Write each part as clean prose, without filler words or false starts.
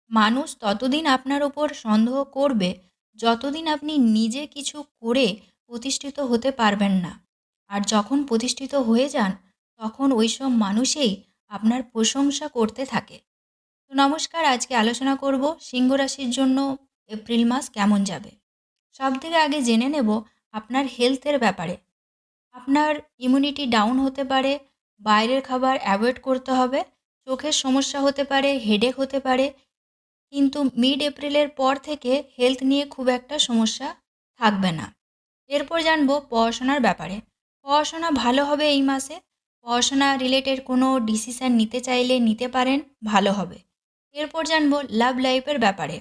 মানুষ ততদিন আপনার ওপর সন্দেহ করবে যতদিন আপনি নিজে কিছু করে প্রতিষ্ঠিত হতে পারবেন না। আর যখন প্রতিষ্ঠিত হয়ে যান তখন ওইসব মানুষই আপনার প্রশংসা করতে থাকে। তো নমস্কার, আজকে আলোচনা করব সিংহ রাশির জন্য এপ্রিল মাস কেমন যাবে। সবথেকে আগে জেনে নেব আপনার হেলথের ব্যাপারে। আপনার ইমিউনিটি ডাউন হতে পারে, বাইরের খাবার অ্যাভয়েড করতে হবে, চোখের সমস্যা হতে পারে, হেডেক হতে পারে। কিন্তু মিড এপ্রিলের পর থেকে হেলথ নিয়ে খুব একটা সমস্যা থাকবে না। এরপর জানবো পড়াশোনার ব্যাপারে। পড়াশোনা ভালো হবে এই মাসে। পড়াশোনা রিলেটেড কোনো ডিসিশান নিতে চাইলে নিতে পারেন, ভালো হবে। এরপর জানবো লাভ লাইফের ব্যাপারে।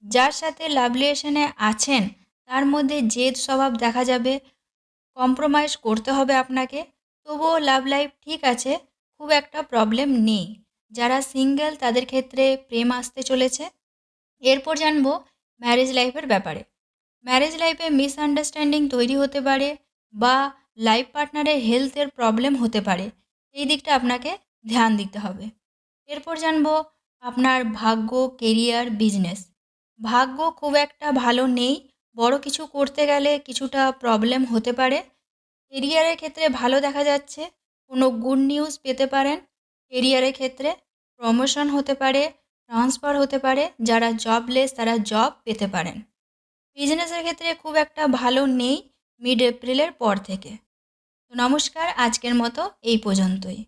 যার সাথে লাভ রিলেশনে আছেন তার মধ্যে জেদ স্বভাব দেখা যাবে, কম্প্রোমাইজ করতে হবে আপনাকে। তবুও লাভ লাইফ ঠিক আছে, খুব একটা প্রবলেম নেই। যারা সিঙ্গেল তাদের ক্ষেত্রে প্রেম আসতে চলেছে। এরপর জানবো ম্যারেজ লাইফের ব্যাপারে। ম্যারেজ লাইফে মিসআন্ডারস্ট্যান্ডিং তৈরি হতে পারে বা লাইফ পার্টনারের হেলথের প্রবলেম হতে পারে, এই দিকটা আপনাকে ধ্যান দিতে হবে। এরপর জানবো আপনার ভাগ্য, কেরিয়ার, বিজনেস। ভাগ্য খুব একটা ভালো নেই, বড় কিছু করতে গেলে কিছুটা প্রবলেম হতে পারে। কেরিয়ারের ক্ষেত্রে ভালো দেখা যাচ্ছে, কোনো গুড নিউজ পেতে পারেন। কেরিয়ারের ক্ষেত্রে প্রমোশন হতে পারে, ট্রান্সফার হতে পারে, যারা জবলেস তারা জব পেতে পারেন। বিজনেসের ক্ষেত্রে খুব একটা ভালো নেই মিড এপ্রিলের পর থেকে। তো নমস্কার, আজকের মতো এই পর্যন্তই।